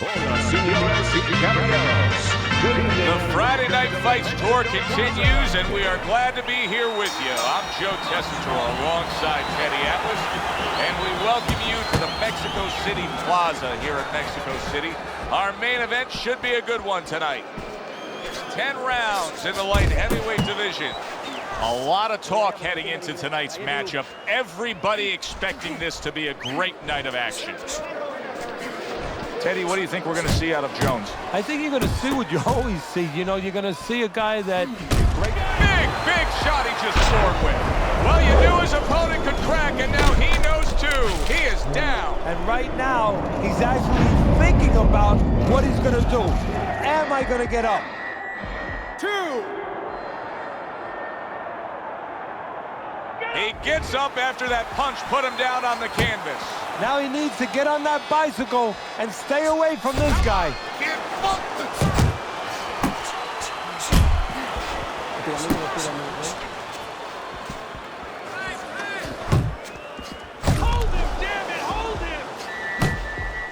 Hola, señores y caballeros. Good evening. The Friday Night Fights tour continues, and we are glad to be here with you. I'm Joe Tessitore alongside Teddy Atlas, and we welcome you to the Mexico City Plaza here in Mexico City. Our main event should be a good one tonight. 10 rounds in the light heavyweight division. A lot of talk heading into tonight's matchup. Everybody expecting this to be a great night of action. Teddy, what do you think we're going to see out of Jones? I think you're going to see what you always see. You know, you're going to see a guy that... Big shot he just scored with. Well, you knew his opponent could crack, and now he knows too. He is down. And right now, he's actually thinking about what he's going to do. Am I going to get up? 2. He gets up after that punch put him down on the canvas. Now he needs to get on that bicycle and stay away from this guy. Hold him, damn it, hold him!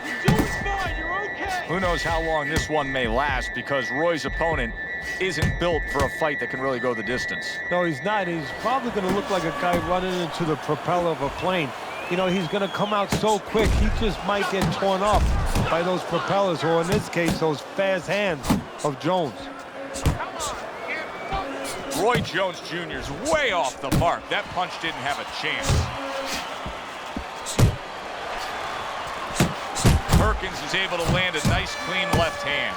You're doing fine, you're okay. Who knows how long this one may last, because Roy's opponent isn't built for a fight that can really go the distance. No, he's not. He's probably going to look like a guy running into the propeller of a plane. You know, he's going to come out so quick, he just might get torn up by those propellers, or in this case, those fast hands of Jones. Roy Jones Jr. is way off the mark. That punch didn't have a chance. Perkins is able to land a nice, clean left hand.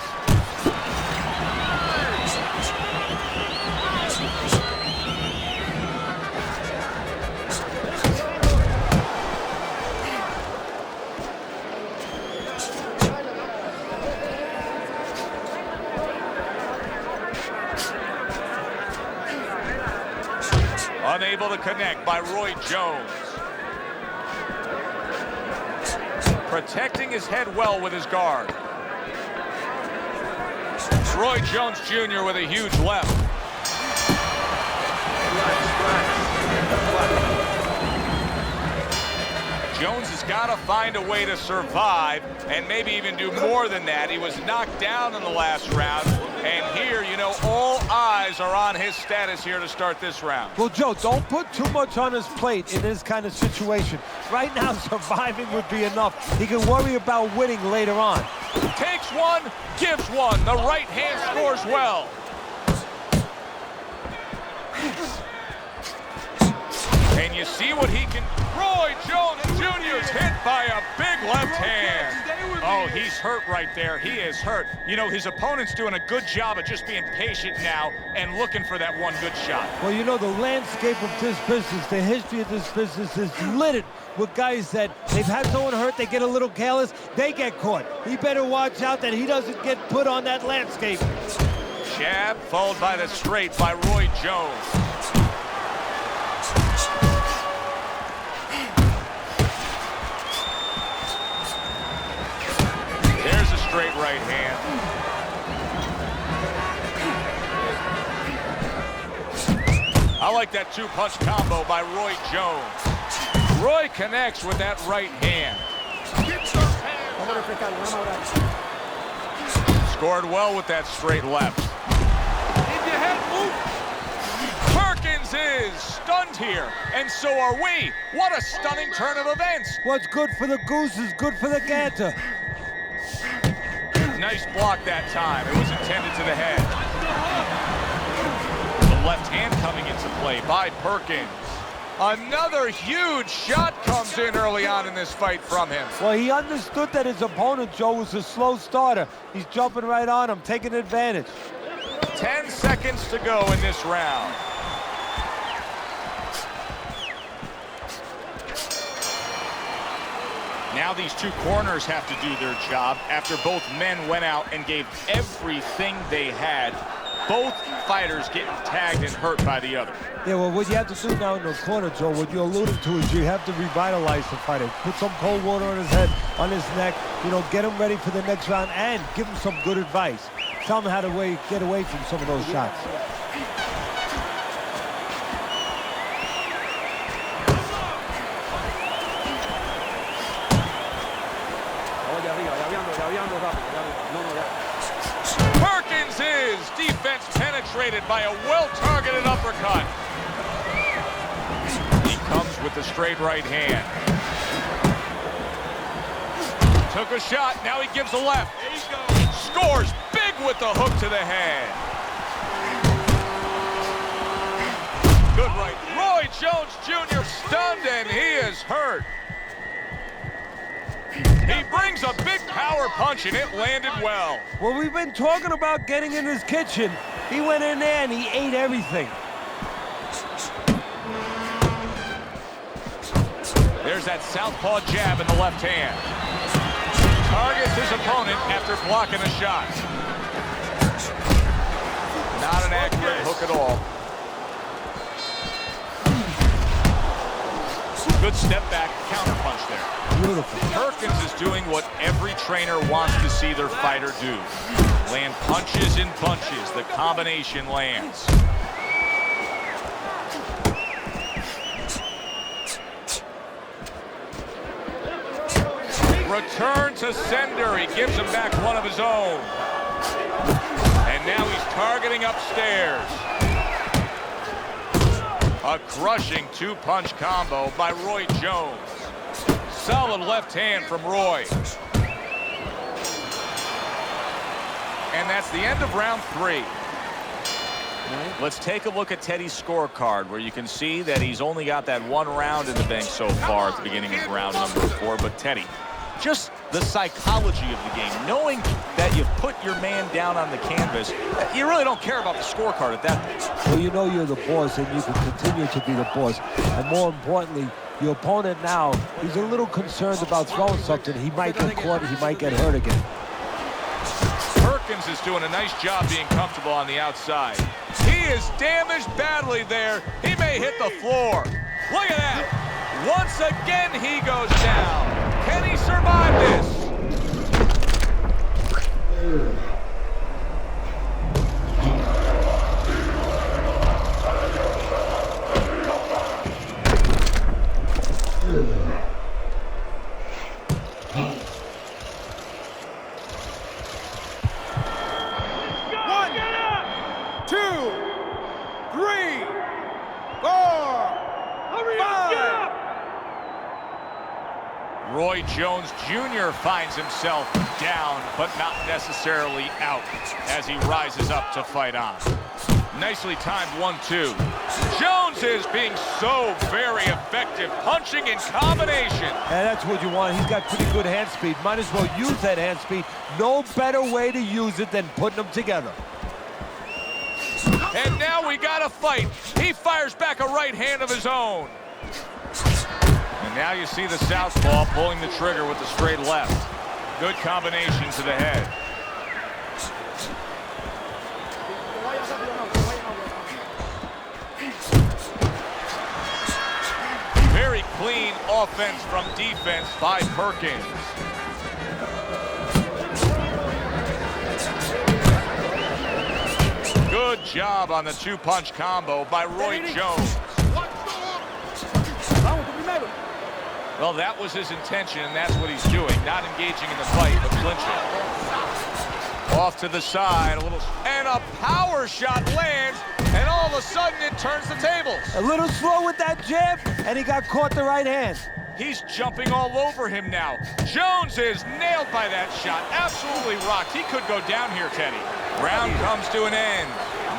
Unable to connect by Roy Jones. Protecting his head well with his guard. Roy Jones Jr. with a huge left. Jones has got to find a way to survive and maybe even do more than that. He was knocked down in the last round, and here, you know, all eyes are on his status here to start this round. Well, Joe, don't put too much on his plate in this kind of situation. Right now, surviving would be enough. He can worry about winning later on. Takes one, gives one. The right hand scores well. And you see what he can... Roy Jones Jr. is hit by a big left hand. Oh, he's hurt right there. He is hurt. You know, his opponent's doing a good job of just being patient now and looking for that one good shot. Well, you know, the landscape of this business, the history of this business is littered with guys that they've had someone hurt, they get a little careless, they get caught. He better watch out that he doesn't get put on that landscape. Jab followed by the straight by Roy Jones. There's a straight right hand. I like that two-punch combo by Roy Jones. Roy connects with that right hand. Scored well with that straight left. If your head moves. Perkins is stunned here, and so are we. What a stunning turn of events. What's good for the goose is good for the gander. Nice block that time. It was intended to the head. The left hand coming into play by Perkins. Another huge shot comes in early on in this fight from him. Well, he understood that his opponent, Joe, was a slow starter. He's jumping right on him, taking advantage. 10 seconds to go in this round. Now these two corners have to do their job after both men went out and gave everything they had. Both fighters getting tagged and hurt by the other. Yeah, well, what you have to do now in the corner, Joe, what you're alluding to is you have to revitalize the fighter. Put some cold water on his head, on his neck, you know, get him ready for the next round and give him some good advice. Tell him how to get away from some of those shots. Perkins is defense penetrated by a well-targeted uppercut. He comes with the straight right hand. Took a shot, now he gives a left. Scores big with the hook to the head. Good right. Roy Jones Jr. stunned and he is hurt. He brings a big power punch and it landed well. Well, we've been talking about getting in his kitchen. He went in there and he ate everything. There's that southpaw jab in the left hand. Targets his opponent after blocking a shot. Not an accurate hook at all. Good step back counter punch there. Beautiful. Perkins is doing what every trainer wants to see their fighter do. Land punches in bunches. The combination lands. Return to sender. He gives him back one of his own. And now he's targeting upstairs. A crushing two-punch combo by Roy Jones. Solid left hand from Roy. And that's the end of round 3. Let's take a look at Teddy's scorecard, where you can see that he's only got that one round in the bank so far at the beginning of round number 4. But Teddy, just the psychology of the game, knowing that you've put your man down on the canvas, you really don't care about the scorecard at that point. Well, you know you're the boss and you can continue to be the boss. And more importantly, your opponent now, he's a little concerned about throwing something. He might get caught, he might get hurt again. Perkins is doing a nice job being comfortable on the outside. He is damaged badly there. He may hit the floor. Look at that. Once again, he goes down. Can he survive this? Roy Jones Jr. finds himself down, but not necessarily out, as he rises up to fight on. Nicely timed 1-2. Jones is being so very effective, punching in combination. And that's what you want. He's got pretty good hand speed. Might as well use that hand speed. No better way to use it than putting them together. And now we got a fight. He fires back a right hand of his own. And now you see the southpaw pulling the trigger with the straight left. Good combination to the head. Very clean offense from defense by Perkins. Good job on the two-punch combo by Roy Jones. Well, that was his intention, and that's what he's doing. Not engaging in the fight, but clinching. Off to the side, and a power shot lands, and all of a sudden it turns the tables. A little slow with that jab, and he got caught the right hand. He's jumping all over him now. Jones is nailed by that shot. Absolutely rocked. He could go down here, Teddy. Round comes to an end.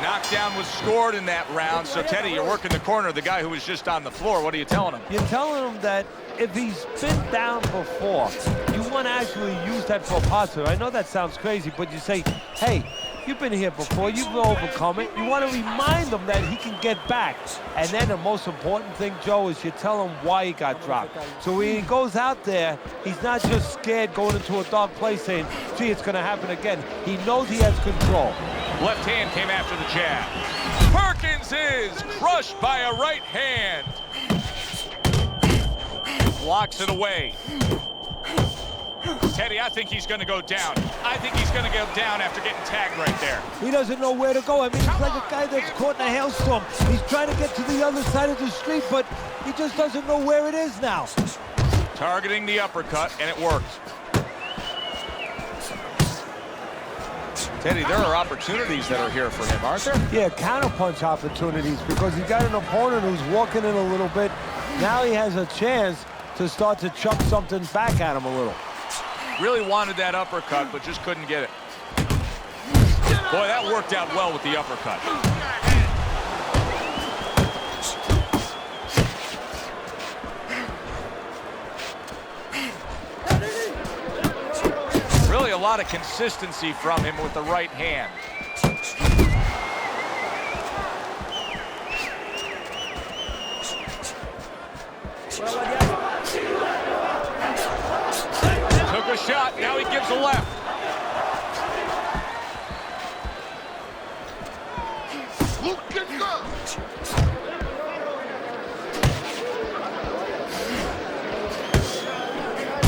Knockdown was scored in that round. So, Teddy, you're working the corner of the guy who was just on the floor. What are you telling him? You're telling him that if he's been down before, you want to actually use that for positive. I know that sounds crazy, but you say, hey, you've been here before, you've overcome it. You want to remind him that he can get back. And then the most important thing, Joe, is you tell him why he got dropped. So when he goes out there, he's not just scared going into a dark place saying, gee, it's going to happen again. He knows he has control. Left hand came after the jab. Perkins is crushed by a right hand. Blocks it away. Teddy, I think he's going to go down. I think he's going to go down after getting tagged right there. He doesn't know where to go. I mean, he's like a guy that's caught in a hailstorm. He's trying to get to the other side of the street, but he just doesn't know where it is now. Targeting the uppercut, and it worked. Teddy, there are opportunities that are here for him, aren't there? Yeah, counterpunch opportunities, because he got an opponent who's walking in a little bit. Now he has a chance to start to chuck something back at him a little. Really wanted that uppercut, but just couldn't get it. Boy, that worked out well with the uppercut. Really a lot of consistency from him with the right hand. Took a shot, now he gives a left.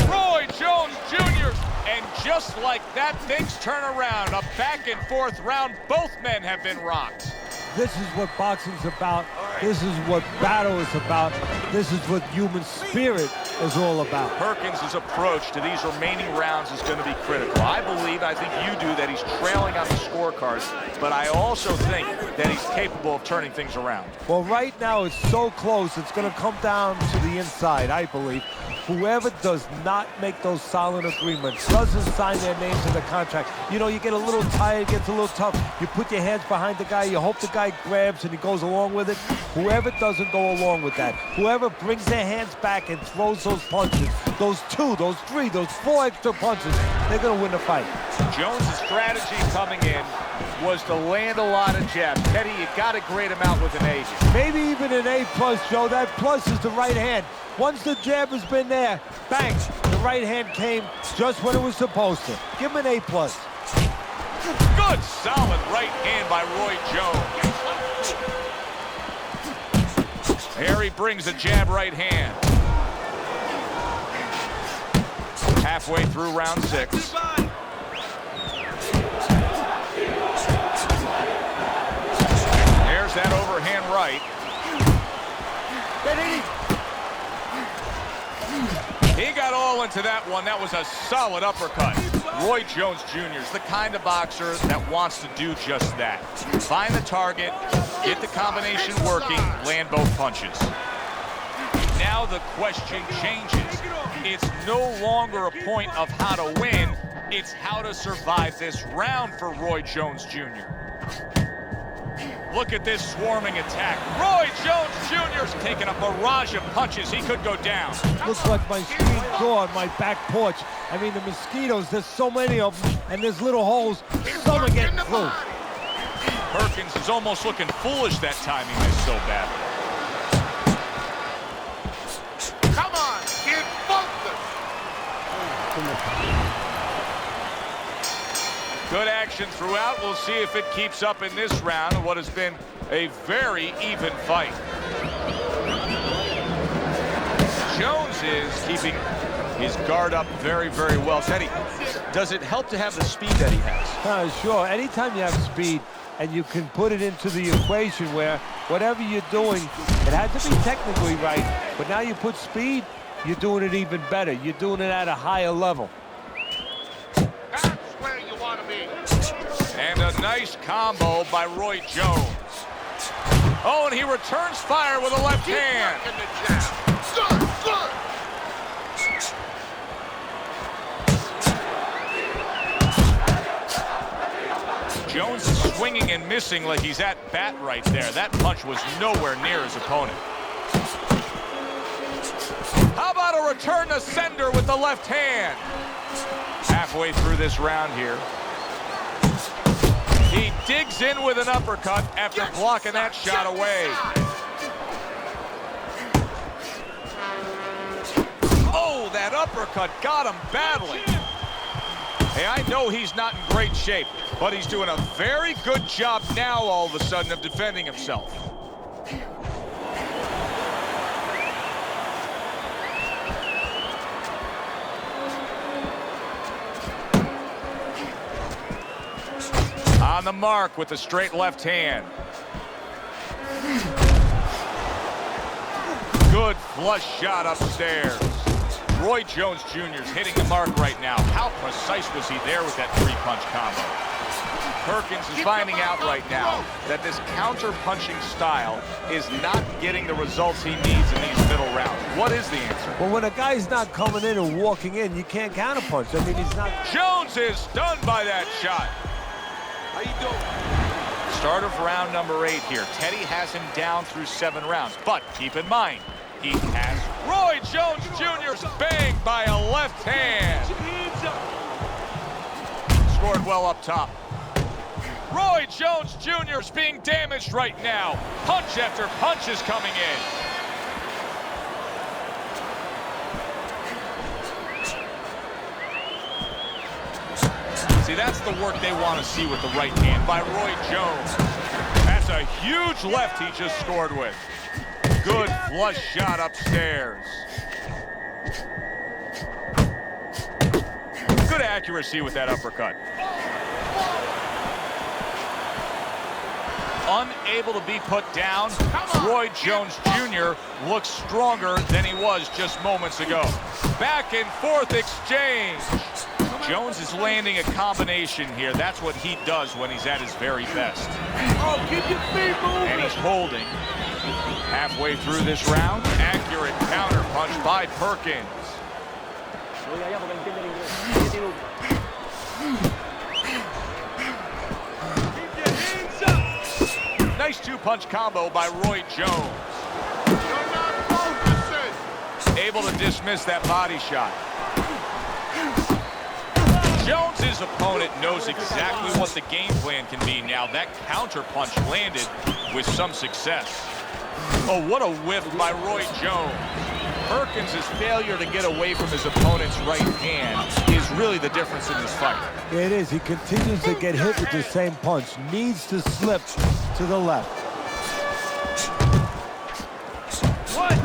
Roy Jones Jr. And just like that, things turn around. A back and forth round. Both men have been rocked. This is what boxing's about. This is what battle is about. This is what human spirit is all about. Perkins' approach to these remaining rounds is going to be critical. I think you do, that he's trailing on the scorecards, but I also think that he's capable of turning things around. Well, right now it's so close, it's going to come down to the inside, I believe. Whoever does not make those solid agreements, doesn't sign their name to the contract. You know, you get a little tired, gets a little tough. You put your hands behind the guy, you hope the guy grabs and he goes along with it. Whoever doesn't go along with that, whoever brings their hands back and throws those punches, those 2, those 3, those 4 extra punches, they're going to win the fight. Jones' strategy coming in was to land a lot of jabs. Teddy, you got to grade him out with an A. Maybe even an A+, Joe. That plus is the right hand. Once the jab has been there, bang, the right hand came just when it was supposed to. Give him an A+. Good, solid right hand by Roy Jones. Here he brings a jab right hand. Halfway through round 6. There's that overhand right. He got all into that one. That was a solid uppercut. Roy Jones Jr. is the kind of boxer that wants to do just that. Find the target, get the combination working, land both punches. Now the question changes. It's no longer a point of how to win. It's how to survive this round for Roy Jones Jr. Look at this swarming attack. Roy Jones Jr. is taking a barrage of punches. He could go down. Looks like my screen door on my back porch. I mean, the mosquitoes, there's so many of them, and there's little holes. Some are getting through. Perkins is almost looking foolish that time. He missed so badly. Come on, kid, focus. Good action throughout. We'll see if it keeps up in this round of what has been a very even fight. Jones is keeping his guard up very, very well. Teddy, does it help to have the speed that he has? Sure. Anytime you have speed and you can put it into the equation where whatever you're doing, it has to be technically right, but now you put speed, you're doing it even better. You're doing it at a higher level. And a nice combo by Roy Jones. Oh, and he returns fire with a left hand. Jones is swinging and missing like he's at bat right there. That punch was nowhere near his opponent. How about a return to sender with the left hand? Halfway through this round here. He digs in with an uppercut after blocking that shot away. Oh, that uppercut got him badly. Hey, I know he's not in great shape, but he's doing a very good job now all of a sudden of defending himself. On the mark with the straight left hand. Good flush shot upstairs. Roy Jones Jr. is hitting the mark right now. How precise was he there with that 3-punch combo? Perkins is finding out right now that this counter-punching style is not getting the results he needs in these middle rounds. What is the answer? Well, when a guy's not coming in and walking in, you can't counterpunch. I mean, he's not... Jones is stunned by that shot. How you doing? Start of round number 8 here. Teddy has him down through 7 rounds, but keep in mind, he has Roy Jones Jr. banged by a left hand. Scored well up top. Roy Jones Jr. is being damaged right now. Punch after punch is coming in. See, that's the work they want to see with the right hand by Roy Jones. That's a huge left he just scored with. Good flush shot upstairs. Good accuracy with that uppercut. Unable to be put down, Roy Jones Jr. looks stronger than he was just moments ago. Back and forth exchange. Jones is landing a combination here. That's what he does when he's at his very best. Oh, keep your feet moving. And he's holding. Halfway through this round, accurate counter punch by Perkins. Nice 2-punch combo by Roy Jones. You're not focusing. Able to dismiss that body shot. Jones's opponent knows exactly what the game plan can be now. That counter punch landed with some success. Oh, what a whiff by Roy Jones. Perkins' failure to get away from his opponent's right hand is really the difference in this fight. Yeah, it is. He continues to get hit with the same punch. Needs to slip to the left.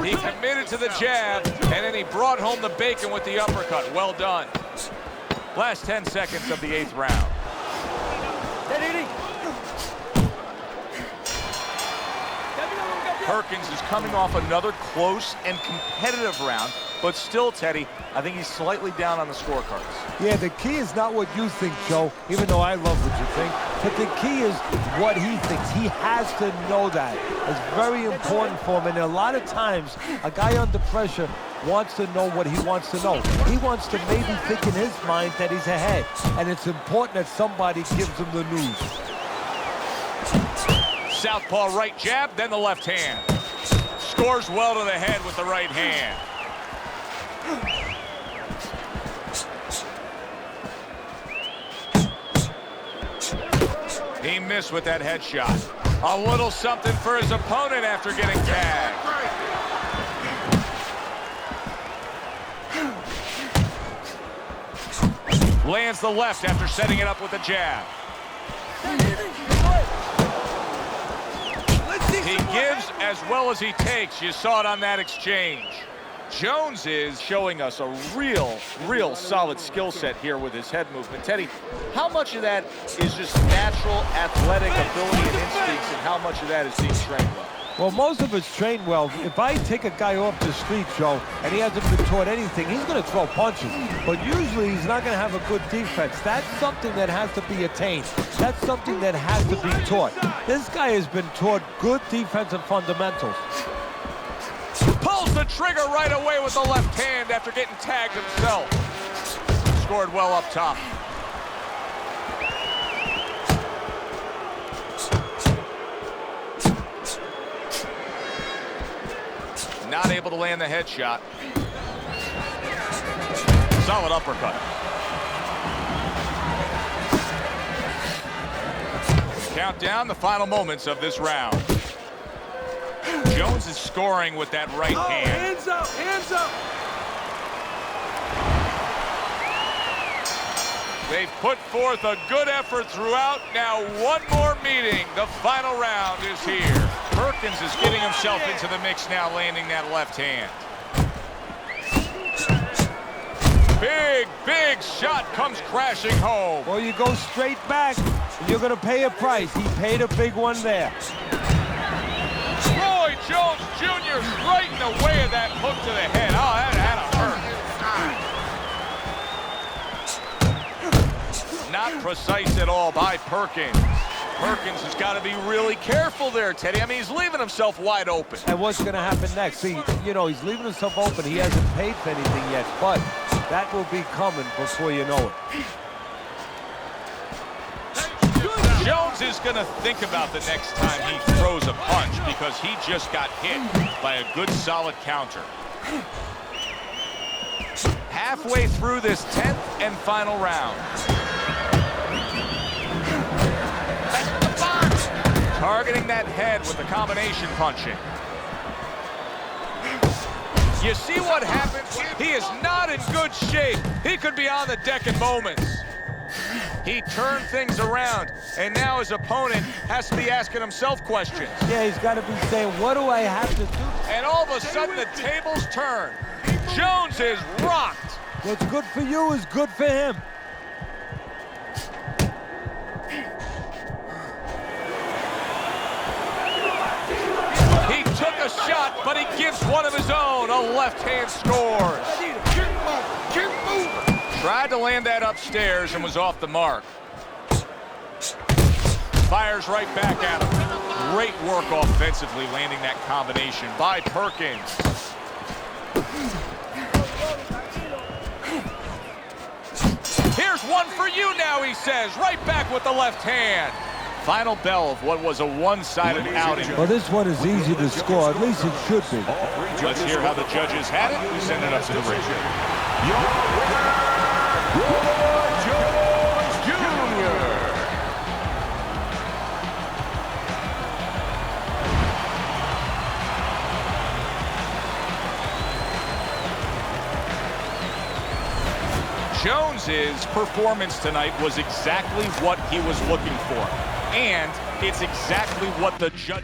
He committed to the jab, and then he brought home the bacon with the uppercut. Well done. Last 10 seconds of the 8th round. Perkins is coming off another close and competitive round, but still, Teddy, I think he's slightly down on the scorecards. Yeah, the key is not what you think, Joe, even though I love what you think, but the key is what he thinks. He has to know that. It's very important for him, and a lot of times, a guy under pressure wants to know what he wants to know. He wants to maybe think in his mind that he's ahead, and it's important that somebody gives him the news. Southpaw right jab, then the left hand. Scores well to the head with the right hand. He missed with that headshot. A little something for his opponent after getting tagged. Lands the left after setting it up with a jab. He gives as well as he takes. You saw it on that exchange. Jones is showing us a real solid skill set here with his head movement. Teddy, how much of that is just natural athletic ability and instincts, and how much of that is being trained well? Well, most of it's trained well. If I take a guy off the street, Joe, and he hasn't been taught anything, he's going to throw punches. But usually he's not going to have a good defense. That's something that has to be attained. That's something that has to be taught. This guy has been taught good defensive fundamentals. Pulls the trigger right away with the left hand after getting tagged himself. Scored well up top. Not able to land the headshot. Solid uppercut. Count down the final moments of this round. Jones is scoring with that right hand. Hands up, hands up. They've put forth a good effort throughout. Now one more meeting. The final round is here. Perkins is getting himself into the mix now, landing that left hand. Big shot comes crashing home. Well, you go straight back, and you're going to pay a price. He paid a big one there. Roy Jones Jr. right in the way of that hook to the head. Oh, that had to hurt. not precise at all by Perkins. Perkins has got to be really careful there, Teddy. I mean, he's leaving himself wide open. And what's going to happen next? See, you know, he's leaving himself open. He hasn't paid for anything yet, but that will be coming before you know it. Jones is going to think about the next time he throws a punch because he just got hit by a good, solid counter. Halfway through this 10th and final round. Targeting that head with the combination punching. You see what happens? He is not in good shape. He could be on the deck in moments. He turned things around, and now his opponent has to be asking himself questions. Yeah, he's got to be saying, what do I have to do? And all of a sudden, the tables turn. Jones is rocked. What's good for you is good for him. He took a shot, but he gives one of his own. A left hand scores. Keep moving. Tried to land that upstairs and was off the mark. Fires right back at him. Great work offensively, landing that combination by Perkins. Here's one for you now, he says. Right back with the left hand. Final bell of what was a one-sided outing. Well, this one is easy to score. At least it should be. Let's hear how the judges had it. We send it up to the ring. Your winner, Roy Jones Jr. Jones's performance tonight was exactly what he was looking for. And it's exactly what the judge...